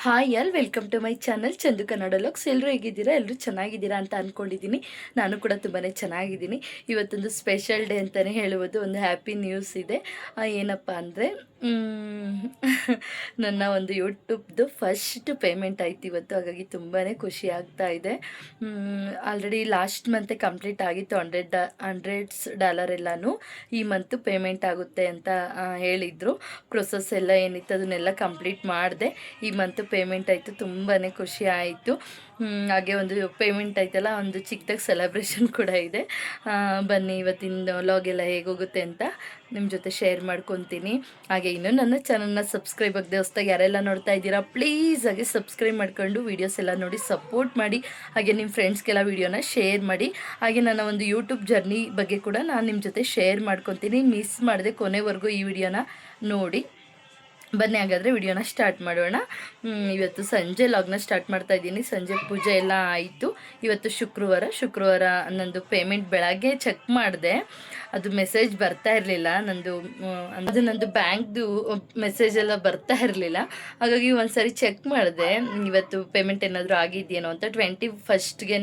Hi all welcome to my channel Chandu Kannada logs. ಎಲ್ಲರೂ ಹೇಗಿದ್ದೀರಾ? ಎಲ್ಲರೂ ಚೆನ್ನಾಗಿದ್ದೀರಾ ಅಂತ ಅಂದ್ಕೊಂಡಿದ್ದೀನಿ. ನಾನು ಕೂಡ ತುಂಬಾ ಚೆನ್ನಾಗಿದ್ದೀನಿ. ಇವತ್ತೊಂದು ಸ್ಪೆಷಲ್ ಡೇ ಅಂತಲೇ ಹೇಳುವುದು, ಒಂದು ಹ್ಯಾಪಿ ನ್ಯೂಸ್ ಇದೆ. ಏನಪ್ಪ ಅಂದರೆ ನನ್ನ ಒಂದು ಯೂಟ್ಯೂಬ್ದು ಫಸ್ಟ್ ಪೇಮೆಂಟ್ ಆಯ್ತು ಇವತ್ತು. ಹಾಗಾಗಿ ತುಂಬಾ ಖುಷಿ ಆಗ್ತಾ ಇದೆ. ಆಲ್ರೆಡಿ ಲಾಸ್ಟ್ ಮಂತೆ ಕಂಪ್ಲೀಟ್ ಆಗಿತ್ತು. $100 ಎಲ್ಲನೂ ಈ ಮಂತು ಪೇಮೆಂಟ್ ಆಗುತ್ತೆ ಅಂತ ಹೇಳಿದರು. ಪ್ರೊಸೆಸ್ ಎಲ್ಲ ಏನಿತ್ತು ಅದನ್ನೆಲ್ಲ ಕಂಪ್ಲೀಟ್ ಮಾಡಿದೆ. ಈ ಮಂತು ಪೇಮೆಂಟ್ ಆಯಿತು. ತುಂಬಾ ಖುಷಿ ಆಯಿತು. ಹಾಗೆ ಒಂದು ಪೇಮೆಂಟ್ ಆಯ್ತಲ್ಲ, ಒಂದು ಚಿಕ್ಕದಾಗಿ ಸೆಲೆಬ್ರೇಷನ್ ಕೂಡ ಇದೆ. ಬನ್ನಿ ಇವತ್ತಿನ ವ್ಲಾಗ್ ಎಲ್ಲ ಹೇಗೋಗುತ್ತೆ ಅಂತ ನಿಮ್ಮ ಜೊತೆ ಶೇರ್ ಮಾಡ್ಕೊತೀನಿ. ಹಾಗೆ ಇನ್ನೂ ನನ್ನ ಚಾನಲ್ನ ಸಬ್ಸ್ಕ್ರೈಬ್ ಆಗದೆ ಹೊಸ್ದಾಗಿ ಯಾರೆಲ್ಲ ನೋಡ್ತಾ ಇದ್ದೀರಾ ಪ್ಲೀಸ್ ಹಾಗೆ ಸಬ್ಸ್ಕ್ರೈಬ್ ಮಾಡ್ಕೊಂಡು ವೀಡಿಯೋಸ್ ಎಲ್ಲ ನೋಡಿ ಸಪೋರ್ಟ್ ಮಾಡಿ. ಹಾಗೆ ನಿಮ್ಮ ಫ್ರೆಂಡ್ಸ್ಗೆಲ್ಲ ವೀಡಿಯೋನ ಶೇರ್ ಮಾಡಿ. ಹಾಗೆ ನನ್ನ ಒಂದು ಯೂಟ್ಯೂಬ್ ಜರ್ನಿ ಬಗ್ಗೆ ಕೂಡ ನಾನು ನಿಮ್ಮ ಜೊತೆ ಶೇರ್ ಮಾಡ್ಕೊತೀನಿ. ಮಿಸ್ ಮಾಡದೆ ಕೊನೆವರೆಗೂ ಈ ವಿಡಿಯೋನ ನೋಡಿ. ಬನ್ನಿ ಹಾಗಾದರೆ ವಿಡಿಯೋನ ಸ್ಟಾರ್ಟ್ ಮಾಡೋಣ. ಇವತ್ತು ಸಂಜೆ ಲಾಗ್ನ ಸ್ಟಾರ್ಟ್ ಮಾಡ್ತಾ ಇದ್ದೀನಿ. ಸಂಜೆ ಪೂಜೆ ಎಲ್ಲ ಆಯಿತು. ಇವತ್ತು ಶುಕ್ರವಾರ ನಂದು ಪೇಮೆಂಟ್ ಬೆಳಗ್ಗೆ ಚೆಕ್ ಮಾಡಿದೆ. ಅದು ಮೆಸೇಜ್ ಬರ್ತಾ ಇರಲಿಲ್ಲ. ನಂದು ಬ್ಯಾಂಕ್ದು ಮೆಸೇಜ್ ಎಲ್ಲ ಬರ್ತಾ ಇರಲಿಲ್ಲ. ಹಾಗಾಗಿ ಒಂದು ಸಾರಿ ಚೆಕ್ ಮಾಡಿದೆ ಇವತ್ತು ಪೇಮೆಂಟ್ ಏನಾದರೂ ಆಗಿದೆಯೇನೋ ಅಂತ. 21ಗೆ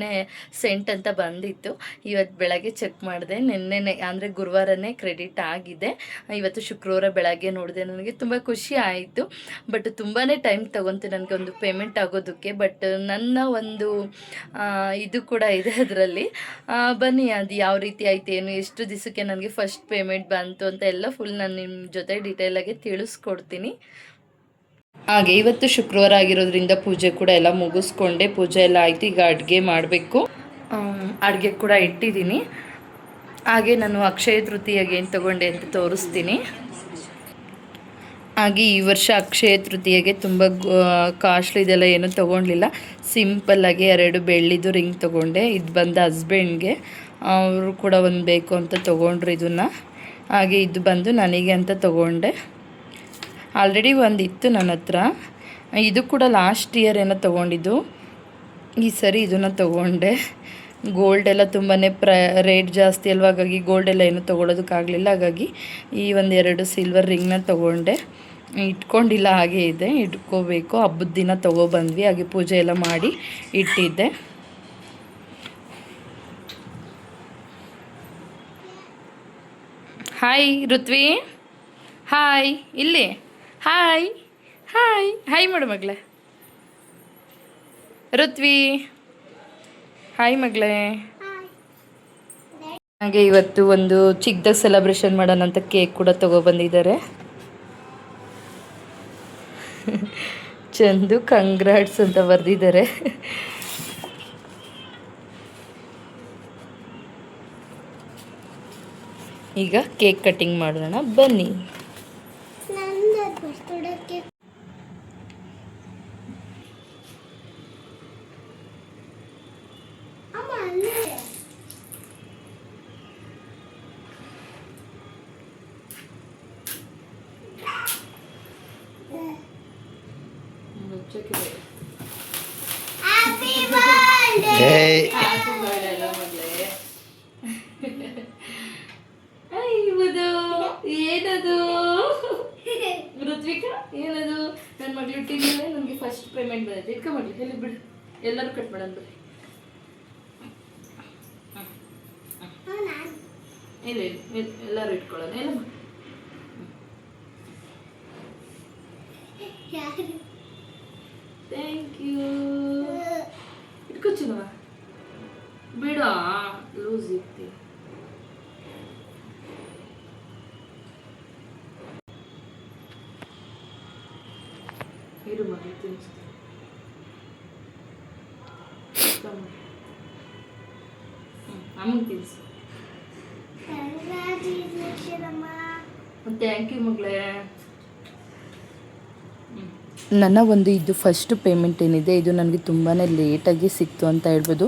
ಸೆಂಟ್ ಅಂತ ಬಂದಿತ್ತು. ಇವತ್ತು ಬೆಳಗ್ಗೆ ಚೆಕ್ ಮಾಡಿದೆ. ನಿನ್ನೆ ಅಂದರೆ ಗುರುವಾರನೇ ಕ್ರೆಡಿಟ್ ಆಗಿದೆ. ಇವತ್ತು ಶುಕ್ರವಾರ ಬೆಳಗ್ಗೆ ನೋಡಿದೆ. ನನಗೆ ತುಂಬ ಖುಷಿ ಆಯಿತು. ಬಟ್ ತುಂಬಾ ಟೈಮ್ ತಗೊಂತು ನನಗೆ ಒಂದು ಪೇಮೆಂಟ್ ಆಗೋದಕ್ಕೆ. ಬಟ್ ನನ್ನ ಒಂದು ಇದು ಕೂಡ ಇದೆ ಅದರಲ್ಲಿ. ಬನ್ನಿ ಅದು ಯಾವ ರೀತಿ ಆಯ್ತು, ಏನು, ಎಷ್ಟು ದಿವಸಕ್ಕೆ ನನಗೆ ಫಸ್ಟ್ ಪೇಮೆಂಟ್ ಬಂತು ಅಂತ ಎಲ್ಲ ಫುಲ್ ನಾನು ನಿಮ್ಮ ಜೊತೆ ಡೀಟೇಲಾಗಿ ತಿಳಿಸ್ಕೊಡ್ತೀನಿ. ಹಾಗೆ ಇವತ್ತು ಶುಕ್ರವಾರ ಆಗಿರೋದ್ರಿಂದ ಪೂಜೆ ಕೂಡ ಎಲ್ಲ ಮುಗಿಸ್ಕೊಂಡೆ. ಪೂಜೆ ಎಲ್ಲ ಆಯಿತು. ಈಗ ಅಡುಗೆ ಮಾಡಬೇಕು. ಅಡುಗೆ ಕೂಡ ಇಟ್ಟಿದ್ದೀನಿ. ಹಾಗೆ ನಾನು ಅಕ್ಷಯ ತೃತೀಯಗೆ ಏನು ತೊಗೊಂಡೆ ಅಂತ ತೋರಿಸ್ತೀನಿ. ಹಾಗೆ ಈ ವರ್ಷ ಅಕ್ಷಯ ತೃತೀಯಗೆ ತುಂಬ ಕಾಸ್ಟ್ಲಿ ಇದೆಲ್ಲ ಏನೂ ತೊಗೊಳ್ಲಿಲ್ಲ. ಸಿಂಪಲ್ಲಾಗಿ 2 ಬೆಳ್ಳಿದು ರಿಂಗ್ ತೊಗೊಂಡೆ. ಇದು ಬಂದು ಹಸ್ಬೆಂಡ್ಗೆ, ಅವರು ಕೂಡ ಒಂದು ಬೇಕು ಅಂತ ತೊಗೊಂಡ್ರು ಇದನ್ನು. ಹಾಗೆ ಇದು ಬಂದು ನನಗೆ ಅಂತ ತೊಗೊಂಡೆ. ಆಲ್ರೆಡಿ ಒಂದು ಇತ್ತು ನನ್ನ ಹತ್ರ. ಇದು ಕೂಡ ಲಾಸ್ಟ್ ಇಯರ್ ಏನೋ ತೊಗೊಂಡಿದ್ದು. ಈ ಸರಿ ಇದನ್ನು ತೊಗೊಂಡೆ. ಗೋಲ್ಡ್ ಎಲ್ಲ ತುಂಬಾ ರೇಟ್ ಜಾಸ್ತಿ ಅಲ್ವ, ಹಾಗಾಗಿ ಗೋಲ್ಡ್ ಎಲ್ಲ ಏನೂ ತೊಗೊಳೋದಕ್ಕಾಗಲಿಲ್ಲ. ಹಾಗಾಗಿ ಈ 1-2 ಸಿಲ್ವರ್ ರಿಂಗ್ನ ತೊಗೊಂಡೆ. ಇಟ್ಕೊಂಡಿಲ್ಲ, ಹಾಗೆ ಇದೆ, ಇಟ್ಕೋಬೇಕು. ಹಬ್ಬದ ದಿನ ತೊಗೊಬಂದ್ವಿ. ಹಾಗೆ ಪೂಜೆ ಎಲ್ಲ ಮಾಡಿ ಇಟ್ಟಿದ್ದೆ. Hi Ruthvi, hi. ಇಲ್ಲಿ ಹಾಯ್ ಹಾಯ್ ಹಾಯ್ ಮಾಡು ಮಗಳೇ. ಋತ್ವಿ ಹಾಯ್ ಮಗಳೇ. ಹಾಗೆ ಇವತ್ತು ಒಂದು ಚಿಕ್ಕದಾಗಿ ಸೆಲೆಬ್ರೇಷನ್ ಮಾಡೋಣ ಅಂತ ಕೇಕ್ ಕೂಡ ತೊಗೊಬಂದಿದ್ದಾರೆ. ಚಂದು ಕಂಗ್ರಾಟ್ಸ್ ಅಂತ ಬರೆದಿದ್ದಾರೆ. ಈಗ ಕೇಕ್ ಕಟ್ಟಿಂಗ್ ಮಾಡೋಣ ಬನ್ನಿ. ಏನದು ಋತ್ವಿಕಾ, ಏನದು? ನನ್ನ ಮಗಳು ಇಟ್ಟಿದ್ಮೇಲೆ ನನಗೆ ಫಸ್ಟ್ ಪೇಮೆಂಟ್ ಬಂದೈತೆ. ಇಟ್ಕೊ ಮಗಳು, ಎಲ್ಲಿ ಬಿಡು, ಎಲ್ಲರೂ ಕಟ್ ಮಾಡೋಣ ಬಿಡಿ. ಇಲ್ಲ ಎಲ್ಲರೂ ಇಟ್ಕೊಳ್ಳೋಣ. ಎಲ್ಲ ಥ್ಯಾಂಕ್ ಯು. ಇಟ್ಕೊ ಚಿನ್ನವ, ಬಿಡ ಲೂಸ್ ಇರ್ತೀವಿ. ಇರು ಮಗಳು ತಿನ್ನಿಸ್ತೀನಿ. ಅಮ್ಮಗೆ ತಿನ್ನಿಸು. ಥ್ಯಾಂಕ್ ಯು ಮಗಳೇ. ನನ್ನ ಒಂದು ಇದು ಫಸ್ಟ್ ಪೇಮೆಂಟ್ ಏನಿದೆ, ಇದು ನನಗೆ ತುಂಬಾ ಲೇಟಾಗಿ ಸಿಕ್ತು ಅಂತ ಹೇಳ್ಬೋದು.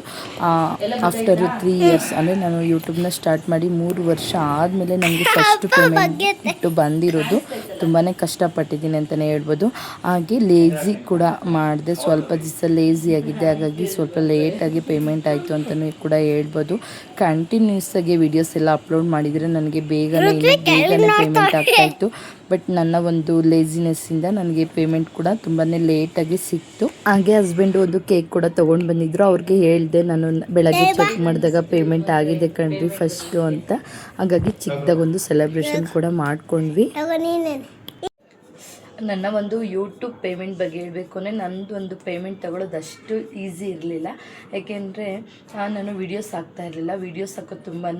ಆಫ್ಟರ್ 3 ಇಯರ್ಸ್, ಅಂದರೆ ನಾನು ಯೂಟ್ಯೂಬ್ನ ಸ್ಟಾರ್ಟ್ ಮಾಡಿ 3 ವರ್ಷ ಆದಮೇಲೆ ನನಗೆ ಫಸ್ಟ್ ಪೇಮೆಂಟ್ ಬಂದಿರೋದು. ತುಂಬಾ ಕಷ್ಟಪಟ್ಟಿದ್ದೀನಿ ಅಂತಲೇ ಹೇಳ್ಬೋದು. ಹಾಗೆ ಲೇಝಿ ಕೂಡ ಮಾಡಿದೆ, ಸ್ವಲ್ಪ ದಿವಸ ಲೇಝಿ ಆಗಿದ್ದೆ, ಹಾಗಾಗಿ ಸ್ವಲ್ಪ ಲೇಟಾಗಿ ಪೇಮೆಂಟ್ ಆಯಿತು ಅಂತಲೂ ಕೂಡ ಹೇಳ್ಬೋದು. ಕಂಟಿನ್ಯೂಸ್ ಆಗಿ ವೀಡಿಯೋಸ್ ಎಲ್ಲ ಅಪ್ಲೋಡ್ ಮಾಡಿದರೆ ನನಗೆ ಬೇಗನೆ ಪೇಮೆಂಟ್ ಆಗ್ತಾಯಿತ್ತು. ಬಟ್ ನನ್ನ ಒಂದು ಲೇಜಿನೆಸ್ಸಿಂದ ನನಗೆ ಪೇಮೆಂಟ್ ಕೂಡ ತುಂಬಾ ಲೇಟಾಗಿ ಸಿಕ್ತು. ಹಾಗೆ ಹಸ್ಬೆಂಡು ಒಂದು ಕೇಕ್ ಕೂಡ ತೊಗೊಂಡು ಬಂದಿದ್ದರು. ಅವ್ರಿಗೆ ಹೇಳಿದೆ, ನಾನು ಬೆಳಗ್ಗೆ ಚೆಕ್ ಮಾಡಿದಾಗ ಪೇಮೆಂಟ್ ಆಗಿದೆ ಕಣ್ರಿ ಫಸ್ಟು ಅಂತ. ಹಾಗಾಗಿ ಚಿಕ್ಕದಾಗೊಂದು ಸೆಲೆಬ್ರೇಷನ್ ಕೂಡ ಮಾಡ್ಕೊಂಡ್ವಿ. ನನ್ನ ಒಂದು ಯೂಟ್ಯೂಬ್ ಪೇಮೆಂಟ್ ಬಗ್ಗೆ ಹೇಳಬೇಕು ಅಂದರೆ ನನ್ನದು ಒಂದು ಪೇಮೆಂಟ್ ತಗೊಳ್ಳೋದು ಅಷ್ಟು ಈಸಿ ಇರಲಿಲ್ಲ. ಯಾಕೆಂದರೆ ನಾನು ವೀಡಿಯೋಸ್ ಹಾಕ್ತಾಯಿರಲಿಲ್ಲ. ವೀಡಿಯೋಸ್ ಹಾಕೋದು ತುಂಬಾ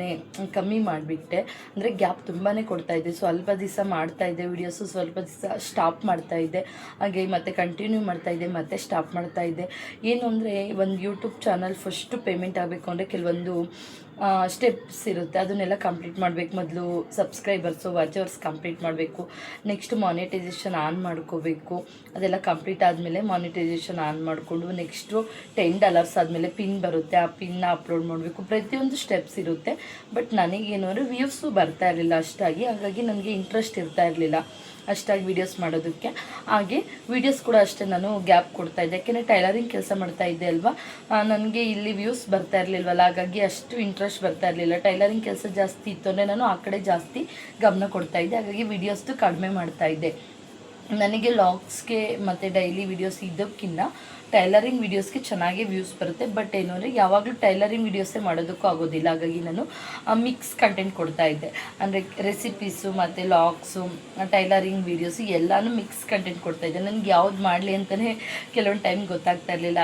ಕಮ್ಮಿ ಮಾಡಿಬಿಟ್ಟೆ. ಅಂದರೆ ಗ್ಯಾಪ್ ತುಂಬಾ ಕೊಡ್ತಾಯಿದ್ದೆ. ಸ್ವಲ್ಪ ದಿವಸ ಮಾಡ್ತಾಯಿದ್ದೆ ವೀಡಿಯೋಸು, ಸ್ವಲ್ಪ ದಿವಸ ಸ್ಟಾಪ್ ಮಾಡ್ತಾಯಿದ್ದೆ, ಹಾಗೆ ಮತ್ತೆ ಕಂಟಿನ್ಯೂ ಮಾಡ್ತಾಯಿದ್ದೆ, ಮತ್ತೆ ಸ್ಟಾಪ್ ಮಾಡ್ತಾಯಿದ್ದೆ. ಏನು ಅಂದರೆ ಒಂದು ಯೂಟ್ಯೂಬ್ ಚಾನಲ್ ಫಸ್ಟು ಪೇಮೆಂಟ್ ಆಗಬೇಕು ಅಂದರೆ ಕೆಲವೊಂದು ಸ್ಟೆಪ್ಸ್ ಇರುತ್ತೆ, ಅದನ್ನೆಲ್ಲ ಕಂಪ್ಲೀಟ್ ಮಾಡಬೇಕು. ಮೊದಲು ಸಬ್ಸ್ಕ್ರೈಬರ್ಸು ವಾಚರ್ಸ್ ಕಂಪ್ಲೀಟ್ ಮಾಡಬೇಕು. ನೆಕ್ಸ್ಟ್ ಮಾನಿಟೈಸೇಷನ್ ಆನ್ ಮಾಡ್ಕೋಬೇಕು. ಅದೆಲ್ಲ ಕಂಪ್ಲೀಟ್ ಆದಮೇಲೆ ಮಾನಿಟೈಸೇಷನ್ ಆನ್ ಮಾಡಿಕೊಂಡು ನೆಕ್ಸ್ಟು $10 ಆದಮೇಲೆ ಪಿನ್ ಬರುತ್ತೆ, ಆ ಪಿನ್ನ ಅಪ್ಲೋಡ್ ಮಾಡಬೇಕು. ಪ್ರತಿಯೊಂದು ಸ್ಟೆಪ್ಸ್ ಇರುತ್ತೆ. ಬಟ್ ನನಗೇನು ಅಂದರೆ ವ್ಯೂಸು ಬರ್ತಾ ಇರಲಿಲ್ಲ ಅಷ್ಟಾಗಿ, ಹಾಗಾಗಿ ನನಗೆ ಇಂಟ್ರೆಸ್ಟ್ ಇರ್ತಾ ಇರಲಿಲ್ಲ ಅಷ್ಟಾಗಿ ವೀಡಿಯೋಸ್ ಮಾಡೋದಕ್ಕೆ. ಹಾಗೆ ವೀಡಿಯೋಸ್ ಕೂಡ ಅಷ್ಟೇ ನಾನು ಗ್ಯಾಪ್ ಕೊಡ್ತಾಯಿದ್ದೆ, ಯಾಕೆಂದರೆ ಟೈಲರಿಂಗ್ ಕೆಲಸ ಮಾಡ್ತಾಯಿದ್ದೆ ಅಲ್ವಾ, ನನಗೆ ಇಲ್ಲಿ ವ್ಯೂಸ್ ಬರ್ತಾ ಇರಲಿಲ್ವಲ್ಲ, ಹಾಗಾಗಿ ಅಷ್ಟು ಇಂಟ್ರೆಸ್ಟ್ ಬರ್ತಾ ಇರಲಿಲ್ಲ. ಟೈಲರಿಂಗ್ ಕೆಲಸ ಜಾಸ್ತಿ ಇತ್ತು ಅಂದರೆ ನಾನು ಆ ಕಡೆ ಜಾಸ್ತಿ ಗಮನ ಕೊಡ್ತಾಯಿದ್ದೆ, ಹಾಗಾಗಿ ವೀಡಿಯೋಸ್ದು ಕಡಿಮೆ ಮಾಡ್ತಾಯಿದ್ದೆ. ನನಗೆ ಲಾಗ್ಸ್ಗೆ ಮತ್ತು ಡೈಲಿ ವೀಡಿಯೋಸ್ ಇದಕ್ಕಿಂತ ಟೈಲರಿಂಗ್ ವೀಡಿಯೋಸ್ಗೆ ಚೆನ್ನಾಗಿ ವ್ಯೂಸ್ ಬರುತ್ತೆ. ಬಟ್ ಏನು ಅಂದರೆ ಯಾವಾಗಲೂ ಟೈಲರಿಂಗ್ ವೀಡಿಯೋಸೇ ಮಾಡೋದಕ್ಕೂ ಆಗೋದಿಲ್ಲ, ಹಾಗಾಗಿ ನಾನು ಮಿಕ್ಸ್ ಕಂಟೆಂಟ್ ಕೊಡ್ತಾಯಿದ್ದೆ. ಅಂದರೆ ರೆಸಿಪೀಸು ಮತ್ತು ಲಾಗ್ಸು, ಟೈಲರಿಂಗ್ ವೀಡಿಯೋಸು ಎಲ್ಲನೂ ಮಿಕ್ಸ್ ಕಂಟೆಂಟ್ ಕೊಡ್ತಾಯಿದ್ದೆ. ನನಗೆ ಯಾವ್ದು ಮಾಡಲಿ ಅಂತಲೇ ಕೆಲವೊಂದು ಟೈಮ್ ಗೊತ್ತಾಗ್ತಾ ಇರಲಿಲ್ಲ.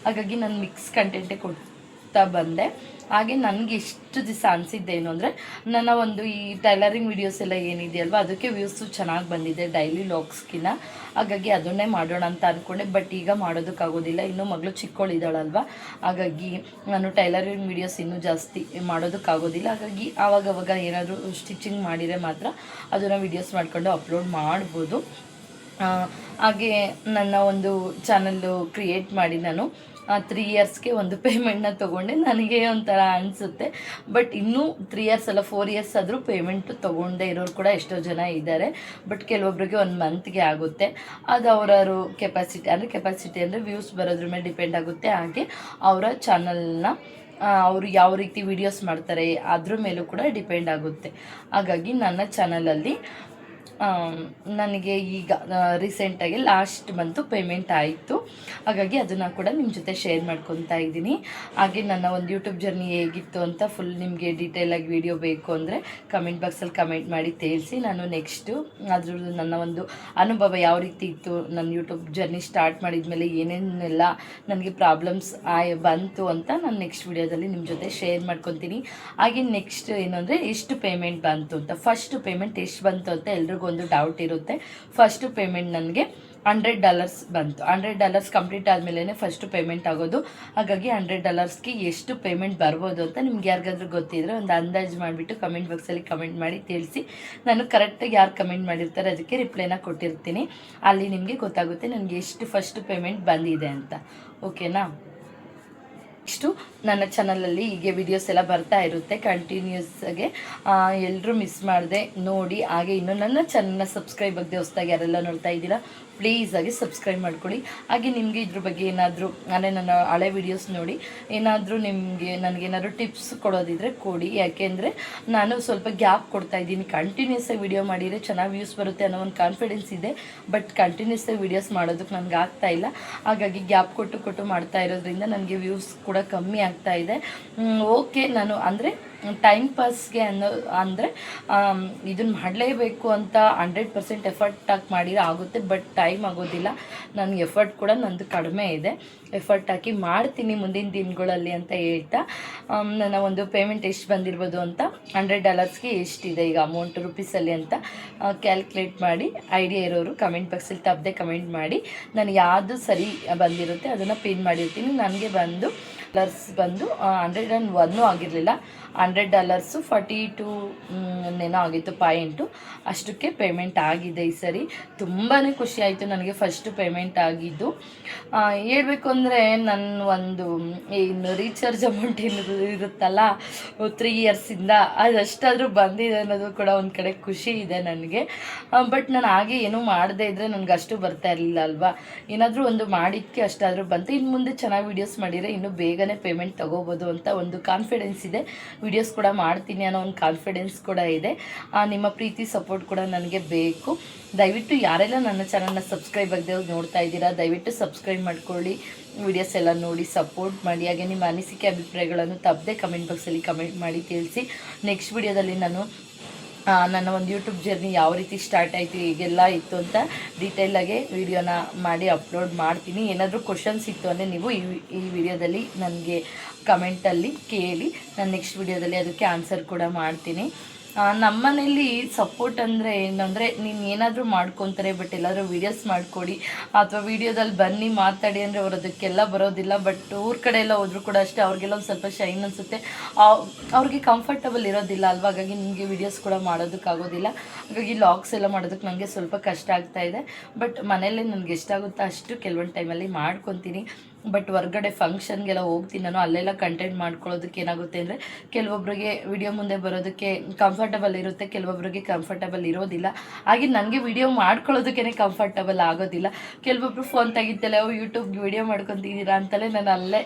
ಹಾಗಾಗಿ ನಾನು ಮಿಕ್ಸ್ ಕಂಟೆಂಟೇ ಕೊಡ್ತಾ ಬಂದೆ. ಹಾಗೆ ನನಗೆ ಎಷ್ಟು ದಿವಸ ಅನಿಸಿದ್ದೇನು ಅಂದರೆ ನನ್ನ ಒಂದು ಈ ಟೈಲರಿಂಗ್ ವೀಡಿಯೋಸ್ ಎಲ್ಲ ಏನಿದೆಯಲ್ವ ಅದಕ್ಕೆ ವ್ಯೂಸು ಚೆನ್ನಾಗಿ ಬಂದಿದೆ ಡೈಲಿ ಲಾಗ್ಸ್ಗಿನ್ನ. ಹಾಗಾಗಿ ಅದನ್ನೇ ಮಾಡೋಣ ಅಂತ ಅಂದ್ಕೊಂಡೆ. ಬಟ್ ಈಗ ಮಾಡೋದಕ್ಕಾಗೋದಿಲ್ಲ, ಇನ್ನೂ ಮಗಳು ಚಿಕ್ಕವಳಿದ್ದಾಳಲ್ವ, ಹಾಗಾಗಿ ನಾನು ಟೈಲರಿಂಗ್ ವೀಡಿಯೋಸ್ ಇನ್ನೂ ಜಾಸ್ತಿ ಮಾಡೋದಕ್ಕಾಗೋದಿಲ್ಲ. ಹಾಗಾಗಿ ಆವಾಗವಾಗ ಏನಾದರೂ ಸ್ಟಿಚಿಂಗ್ ಮಾಡಿದರೆ ಮಾತ್ರ ಅದನ್ನು ವೀಡಿಯೋಸ್ ಮಾಡಿಕೊಂಡು ಅಪ್ಲೋಡ್ ಮಾಡ್ಬೋದು. ಹಾಗೆ ನನ್ನ ಒಂದು ಚಾನಲ್ಲು ಕ್ರಿಯೇಟ್ ಮಾಡಿ ನಾನು 3 ಇಯರ್ಸ್ಗೆ ಒಂದು ಪೇಮೆಂಟ್ನ ತೊಗೊಂಡೆ. ನನಗೆ ಒಂಥರ ಅನಿಸುತ್ತೆ. ಬಟ್ ಇನ್ನೂ 3 ಇಯರ್ಸ್ ಅಲ್ಲ 4 ಇಯರ್ಸ್ ಆದರೂ ಪೇಮೆಂಟು ತೊಗೊಂಡೇ ಇರೋರು ಕೂಡ ಎಷ್ಟೋ ಜನ ಇದ್ದಾರೆ. ಬಟ್ ಕೆಲವೊಬ್ಬರಿಗೆ 1 ಮಂತ್ಗೆ ಆಗುತ್ತೆ. ಅದು ಅವರವರು ಕೆಪಾಸಿಟಿ ಅಂದರೆ ವ್ಯೂಸ್ ಬರೋದ್ರ ಮೇಲೆ ಡಿಪೆಂಡ್ ಆಗುತ್ತೆ. ಹಾಗೆ ಅವರ ಚಾನಲ್ನ ಅವರು ಯಾವ ರೀತಿ ವೀಡಿಯೋಸ್ ಮಾಡ್ತಾರೆ ಅದ್ರ ಮೇಲೂ ಕೂಡ ಡಿಪೆಂಡ್ ಆಗುತ್ತೆ. ಹಾಗಾಗಿ ನನ್ನ ಚಾನಲಲ್ಲಿ ನನಗೆ ಈಗ ರೀಸೆಂಟಾಗಿ ಲಾಸ್ಟ್ ಮಂತು ಪೇಮೆಂಟ್ ಆಯಿತು. ಹಾಗಾಗಿ ಅದನ್ನು ಕೂಡ ನಿಮ್ಮ ಜೊತೆ ಶೇರ್ ಮಾಡ್ಕೊತಾ ಇದ್ದೀನಿ. ಹಾಗೆ ನನ್ನ ಒಂದು ಯೂಟ್ಯೂಬ್ ಜರ್ನಿ ಹೇಗಿತ್ತು ಅಂತ ಫುಲ್ ನಿಮಗೆ ಡೀಟೇಲಾಗಿ ವಿಡಿಯೋ ಬೇಕು ಅಂದರೆ ಕಮೆಂಟ್ ಬಾಕ್ಸಲ್ಲಿ ಕಮೆಂಟ್ ಮಾಡಿ ತಿಳಿಸಿ. ನಾನು ನೆಕ್ಸ್ಟು ಅದ್ರದ್ದು ನನ್ನ ಒಂದು ಅನುಭವ ಯಾವ ರೀತಿ ಇತ್ತು, ನನ್ನ ಯೂಟ್ಯೂಬ್ ಜರ್ನಿ ಸ್ಟಾರ್ಟ್ ಮಾಡಿದ ಮೇಲೆ ಏನೇನೆಲ್ಲ ನನಗೆ ಪ್ರಾಬ್ಲಮ್ಸ್ ಬಂತು ಅಂತ ನಾನು ನೆಕ್ಸ್ಟ್ ವಿಡಿಯೋದಲ್ಲಿ ನಿಮ್ಮ ಜೊತೆ ಶೇರ್ ಮಾಡ್ಕೊತೀನಿ. ಹಾಗೆ ನೆಕ್ಸ್ಟ್ ಏನು ಅಂದರೆ ಎಷ್ಟು ಪೇಮೆಂಟ್ ಬಂತು ಅಂತ, ಫಸ್ಟ್ ಪೇಮೆಂಟ್ ಎಷ್ಟು ಬಂತು ಅಂತ ಎಲ್ರಿಗೂ ಒಂದು ಡೌಟ್ ಇರುತ್ತೆ. ಫಸ್ಟ್ ಪೇಮೆಂಟ್ ನನಗೆ $100 ಬಂತು. $100 ಕಂಪ್ಲೀಟ್ ಆದಮೇಲೆ ಫಸ್ಟ್ ಪೇಮೆಂಟ್ ಆಗೋದು. ಹಾಗಾಗಿ $100ಗೆ ಎಷ್ಟು ಪೇಮೆಂಟ್ ಬರ್ಬೋದು ಅಂತ ನಿಮ್ಗೆ ಯಾರಿಗಾದ್ರೂ ಗೊತ್ತಿದ್ರೆ ಒಂದು ಅಂದಾಜು ಮಾಡಿಬಿಟ್ಟು ಕಮೆಂಟ್ ಬಾಕ್ಸಲ್ಲಿ ಕಮೆಂಟ್ ಮಾಡಿ ತಿಳಿಸಿ. ನಾನು ಕರೆಕ್ಟಾಗಿ ಯಾರು ಕಮೆಂಟ್ ಮಾಡಿರ್ತಾರೆ ಅದಕ್ಕೆ ರಿಪ್ಲೈನ ಕೊಟ್ಟಿರ್ತೀನಿ. ಅಲ್ಲಿ ನಿಮಗೆ ಗೊತ್ತಾಗುತ್ತೆ ನನಗೆ ಎಷ್ಟು ಫಸ್ಟ್ ಪೇಮೆಂಟ್ ಬಂದಿದೆ ಅಂತ. ಓಕೆನಾ? ನೆಕ್ಸ್ಟು ನನ್ನ ಚಾನಲಲ್ಲಿ ಹೀಗೆ ವಿಡಿಯೋಸ್ ಎಲ್ಲ ಬರ್ತಾ ಇರುತ್ತೆ ಕಂಟಿನ್ಯೂಸಾಗೆ. ಎಲ್ಲರೂ ಮಿಸ್ ಮಾಡದೆ ನೋಡಿ. ಹಾಗೆ ಇನ್ನೂ ನನ್ನ ಚಾನಲ್ನ ಸಬ್ಸ್ಕ್ರೈಬ್ ಆಗದೆ ಹೊಸದಾಗಿ ಯಾರೆಲ್ಲ ನೋಡ್ತಾ ಇದ್ದೀರಾ ಪ್ಲೀಸಾಗಿ ಸಬ್ಸ್ಕ್ರೈಬ್ ಮಾಡ್ಕೊಳ್ಳಿ. ಹಾಗೆ ನಿಮಗೆ ಇದ್ರ ಬಗ್ಗೆ ಏನಾದರೂ ಅಂದರೆ ನನ್ನ ಹಳೆ ವೀಡಿಯೋಸ್ ನೋಡಿ ಏನಾದರೂ ನನಗೇನಾದರೂ ಟಿಪ್ಸ್ ಕೊಡೋದಿದ್ರೆ ಕೊಡಿ. ಯಾಕೆಂದರೆ ನಾನು ಸ್ವಲ್ಪ ಗ್ಯಾಪ್ ಕೊಡ್ತಾಯಿದ್ದೀನಿ. ಕಂಟಿನ್ಯೂಸಾಗಿ ವೀಡಿಯೋ ಮಾಡಿದರೆ ಚೆನ್ನಾಗಿ ವ್ಯೂಸ್ ಬರುತ್ತೆ ಅನ್ನೋ ಒಂದು ಕಾನ್ಫಿಡೆನ್ಸ್ ಇದೆ. ಬಟ್ ಕಂಟಿನ್ಯೂಸಾಗಿ ವೀಡಿಯೋಸ್ ಮಾಡೋದಕ್ಕೆ ನನಗೆ ಆಗ್ತಾಯಿಲ್ಲ. ಹಾಗಾಗಿ ಗ್ಯಾಪ್ ಕೊಟ್ಟು ಮಾಡ್ತಾ ಇರೋದ್ರಿಂದ ನನಗೆ ವ್ಯೂಸ್ ಕೂಡ ಕಮ್ಮಿ ಆಗ್ತಾ ಇದೆ. ಓಕೆ, ನಾನು ಅಂದರೆ ಟೈಮ್ ಪಾಸ್ಗೆ ಅಂದರೆ ಇದನ್ನು ಮಾಡಲೇಬೇಕು ಅಂತ 100% ಎಫರ್ಟ್ ಹಾಕಿ ಮಾಡಿರೋ ಆಗುತ್ತೆ. ಬಟ್ ಟೈಮ್ ಆಗೋದಿಲ್ಲ. ನನಗೆ ಎಫರ್ಟ್ ಕೂಡ ನಂದು ಕಡಿಮೆ ಇದೆ. ಎಫರ್ಟ್ ಹಾಕಿ ಮಾಡ್ತೀನಿ ಮುಂದಿನ ದಿನಗಳಲ್ಲಿ ಅಂತ ಹೇಳ್ತಾ ನನ್ನ ಒಂದು ಪೇಮೆಂಟ್ ಎಷ್ಟು ಬಂದಿರ್ಬೋದು ಅಂತ $100ಗೆ ಎಷ್ಟಿದೆ ಈಗ ಅಮೌಂಟ್ ರುಪೀಸಲ್ಲಿ ಅಂತ ಕ್ಯಾಲ್ಕುಲೇಟ್ ಮಾಡಿ ಐಡಿಯಾ ಇರೋರು ಕಮೆಂಟ್ ಬಾಕ್ಸಲ್ಲಿ ತಪ್ಪದೆ ಕಮೆಂಟ್ ಮಾಡಿ. ನಾನು ಯಾವುದು ಸರಿ ಬಂದಿರುತ್ತೆ ಅದನ್ನು ಪಿನ್ ಮಾಡಿರ್ತೀನಿ. ನನಗೆ ಬಂದು $101 ಆಗಿರಲಿಲ್ಲ, $100 42 ಏನೋ ಆಗಿತ್ತು ಪಾಯಿಂಟು, ಅಷ್ಟಕ್ಕೆ ಪೇಮೆಂಟ್ ಆಗಿದೆ ಈ ಸರಿ. ತುಂಬಾ ಖುಷಿ ಆಯಿತು ನನಗೆ ಫಸ್ಟ್ ಪೇಮೆಂಟ್ ಆಗಿದ್ದು. ಹೇಳ್ಬೇಕು ಅಂದರೆ ನನ್ನ ಒಂದು ಏನು ರೀಚಾರ್ಜ್ ಅಮೌಂಟ್ ಏನಿದು ಇರುತ್ತಲ್ಲ 3 ಇಯರ್ಸಿಂದ ಅದಷ್ಟಾದರೂ ಬಂದಿದೆ ಅನ್ನೋದು ಕೂಡ ಒಂದು ಕಡೆ ಖುಷಿ ಇದೆ ನನಗೆ. ಬಟ್ ನಾನು ಹಾಗೆ ಏನೂ ಮಾಡದೇ ಇದ್ದರೆ ನನಗೆ ಅಷ್ಟು ಬರ್ತಾ ಇರಲಿಲ್ಲ ಅಲ್ವಾ. ಏನಾದರೂ ಒಂದು ಮಾಡಿದ್ದಕ್ಕೆ ಅಷ್ಟಾದರೂ ಬಂತು. ಇನ್ನು ಮುಂದೆ ಚೆನ್ನಾಗಿ ವೀಡಿಯೋಸ್ ಮಾಡಿದರೆ ಇನ್ನೂ ಬೇಗನೆ ಪೇಮೆಂಟ್ ತೊಗೋಬೋದು ಅಂತ ಒಂದು ಕಾನ್ಫಿಡೆನ್ಸ್ ಇದೆ. ವೀಡಿಯೋಸ್ ಕೂಡ ಮಾಡ್ತೀನಿ ಅನ್ನೋ ಒಂದು ಕಾನ್ಫಿಡೆನ್ಸ್ ಕೂಡ ಇದೆ. ನಿಮ್ಮ ಪ್ರೀತಿ ಸಪೋರ್ಟ್ ಕೂಡ ನನಗೆ ಬೇಕು. ದಯವಿಟ್ಟು ಯಾರೆಲ್ಲ ನನ್ನ ಚಾನಲ್ನ ಸಬ್ಸ್ಕ್ರೈಬ್ ಆಗದೆ ನೋಡ್ತಾ ಇದ್ದೀರಾ, ದಯವಿಟ್ಟು ಸಬ್ಸ್ಕ್ರೈಬ್ ಮಾಡ್ಕೊಳ್ಳಿ, ವೀಡಿಯೋಸ್ ಎಲ್ಲ ನೋಡಿ ಸಪೋರ್ಟ್ ಮಾಡಿ. ಹಾಗೆ ನಿಮ್ಮ ಅನಿಸಿಕೆ ಅಭಿಪ್ರಾಯಗಳನ್ನು ತಪ್ಪದೆ ಕಮೆಂಟ್ ಬಾಕ್ಸಲ್ಲಿ ಕಮೆಂಟ್ ಮಾಡಿ ತಿಳಿಸಿ. ನೆಕ್ಸ್ಟ್ ವಿಡಿಯೋದಲ್ಲಿ ನಾನು ನನ್ನ ಒಂದು ಯೂಟ್ಯೂಬ್ ಜರ್ನಿ ಯಾವ ರೀತಿ ಸ್ಟಾರ್ಟ್ ಆಯಿತು, ಹೀಗೆಲ್ಲ ಇತ್ತು ಅಂತ ಡೀಟೇಲಾಗೆ ವಿಡಿಯೋನ ಮಾಡಿ ಅಪ್ಲೋಡ್ ಮಾಡ್ತೀನಿ. ಏನಾದರೂ ಕ್ವಶನ್ಸ್ ಇತ್ತು ಅಂದರೆ ನೀವು ಈ ವಿಡಿಯೋದಲ್ಲಿ ನನಗೆ ಕಮೆಂಟಲ್ಲಿ ಕೇಳಿ, ನಾನು ನೆಕ್ಸ್ಟ್ ವಿಡಿಯೋದಲ್ಲಿ ಅದಕ್ಕೆ ಆನ್ಸರ್ ಕೂಡ ಮಾಡ್ತೀನಿ. ನಮ್ಮ ಮನೇಲಿ ಸಪೋರ್ಟ್ ಅಂದರೆ ಏನಂದರೆ, ನೀನು ಏನಾದರೂ ಮಾಡ್ಕೊತಾರೆ, ಬಟ್ ಎಲ್ಲಾದರೂ ವೀಡಿಯೋಸ್ ಮಾಡಿಕೊಡಿ ಅಥವಾ ವೀಡಿಯೋದಲ್ಲಿ ಬನ್ನಿ ಮಾತಾಡಿ ಅಂದರೆ ಅವರು ಅದಕ್ಕೆಲ್ಲ ಬರೋದಿಲ್ಲ. ಬಟ್ ಊರ ಕಡೆ ಎಲ್ಲ ಹೋದರೂ ಕೂಡ ಅಷ್ಟೇ, ಅವ್ರಿಗೆಲ್ಲ ಒಂದು ಸ್ವಲ್ಪ ಶೈನ್ ಅನಿಸುತ್ತೆ, ಅವ್ರಿಗೆ ಕಂಫರ್ಟಬಲ್ ಇರೋದಿಲ್ಲ ಅಲ್ವ. ಹಾಗಾಗಿ ನನಗೆ ವೀಡಿಯೋಸ್ ಕೂಡ ಮಾಡೋದಕ್ಕಾಗೋದಿಲ್ಲ. ಹಾಗಾಗಿ ಲಾಗ್ಸ್ ಎಲ್ಲ ಮಾಡೋದಕ್ಕೆ ನನಗೆ ಸ್ವಲ್ಪ ಕಷ್ಟ ಆಗ್ತಾಯಿದೆ. ಬಟ್ ಮನೆಯಲ್ಲೇ ನನಗೆ ಎಷ್ಟಾಗುತ್ತೋ ಅಷ್ಟು ಕೆಲವೊಂದು ಟೈಮಲ್ಲಿ ಮಾಡ್ಕೊತೀನಿ. ಬಟ್ ಹೊರ್ಗಡೆ ಫಂಕ್ಷನ್ಗೆಲ್ಲ ಹೋಗ್ತೀನಿ ನಾನು, ಅಲ್ಲೆಲ್ಲ ಕಂಟೆಂಟ್ ಮಾಡ್ಕೊಳ್ಳೋದಕ್ಕೆ ಏನಾಗುತ್ತೆ ಅಂದರೆ, ಕೆಲವೊಬ್ಬರಿಗೆ ವಿಡಿಯೋ ಮುಂದೆ ಬರೋದಕ್ಕೆ ಕಂಫರ್ಟಬಲ್ ಇರುತ್ತೆ, ಕೆಲವೊಬ್ಬರಿಗೆ ಕಂಫರ್ಟಬಲ್ ಇರೋದಿಲ್ಲ. ಹಾಗೆ ನನಗೆ ವಿಡಿಯೋ ಮಾಡ್ಕೊಳ್ಳೋದಕ್ಕೇ ಕಂಫರ್ಟಬಲ್ ಆಗೋದಿಲ್ಲ. ಕೆಲವೊಬ್ಬರು ಫೋನ್ ತೆಗಿತಲ್ಲ, ಯೂಟ್ಯೂಬ್ಗೆ ವಿಡಿಯೋ ಮಾಡ್ಕೊತಿದ್ದೀರಾ ಅಂತಲೇ ನಾನು ಅಲ್ಲೇ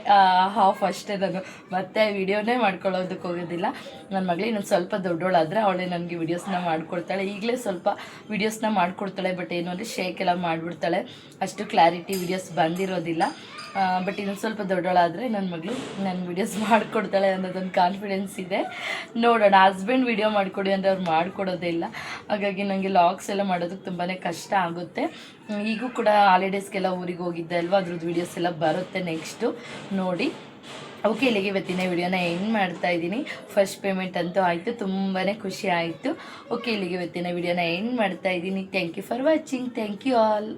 ಹಾಫ್ ಅಷ್ಟೇ, ನಾನು ಮತ್ತೆ ವಿಡಿಯೋನೇ ಮಾಡ್ಕೊಳ್ಳೋದಕ್ಕೆ ಹೋಗೋದಿಲ್ಲ. ನನ್ನ ಮಗಳು ಇನ್ನೊಂದು ಸ್ವಲ್ಪ ದೊಡ್ಡೋಳಾದರೆ ಅವಳೇ ನನಗೆ ವೀಡಿಯೋಸ್ನ ಮಾಡಿಕೊಡ್ತಾಳೆ. ಈಗಲೇ ಸ್ವಲ್ಪ ವೀಡಿಯೋಸ್ನ ಮಾಡಿಕೊಡ್ತಾಳೆ, ಬಟ್ ಏನು ಅಂದರೆ ಶೇಕ್ ಎಲ್ಲ ಮಾಡಿಬಿಡ್ತಾಳೆ, ಅಷ್ಟು ಕ್ಲಾರಿಟಿ ವೀಡಿಯೋಸ್ ಬಂದಿರೋದಿಲ್ಲ. ಬಟ್ ಇನ್ನೊಂದು ಸ್ವಲ್ಪ ದೊಡ್ಡೋಳಾದರೆ ನನ್ನ ಮಗಳು ನನ್ನ ವೀಡಿಯೋಸ್ ಮಾಡಿಕೊಡ್ತಾಳೆ ಅನ್ನೋದೊಂದು ಕಾನ್ಫಿಡೆನ್ಸ್ ಇದೆ. ನೋಡೋಣ. ಹಸ್ಬೆಂಡ್ ವೀಡಿಯೋ ಮಾಡಿಕೊಡಿ ಅಂದರೆ ಅವ್ರು ಮಾಡಿಕೊಡೋದೇ ಇಲ್ಲ. ಹಾಗಾಗಿ ನನಗೆ ಲಾಗ್ಸ್ ಎಲ್ಲ ಮಾಡೋದಕ್ಕೆ ತುಂಬಾ ಕಷ್ಟ ಆಗುತ್ತೆ. ಈಗೂ ಕೂಡ ಹಾಲಿಡೇಸ್ಗೆಲ್ಲ ಊರಿಗೆ ಹೋಗಿದ್ದೆ ಅಲ್ವಾ, ಅದ್ರದ್ದು ವೀಡಿಯೋಸ್ ಎಲ್ಲ ಬರುತ್ತೆ ನೆಕ್ಸ್ಟು, ನೋಡಿ. ಓಕೆ, ಇಲ್ಲಿಗೆ ಇವತ್ತಿನ ವಿಡಿಯೋನ ಎಂಡ್ ಮಾಡ್ತಾ ಇದ್ದೀನಿ. ಫಸ್ಟ್ ಪೇಮೆಂಟ್ ಅಂತೂ ಆಯಿತು, ತುಂಬಾ ಖುಷಿ ಆಯಿತು. ಓಕೆ, ಇಲ್ಲಿಗೆ ಇವತ್ತಿನ ವಿಡಿಯೋನ ಎಂಡ್ ಮಾಡ್ತಾ ಇದ್ದೀನಿ. Thank you for watching. Thank you all.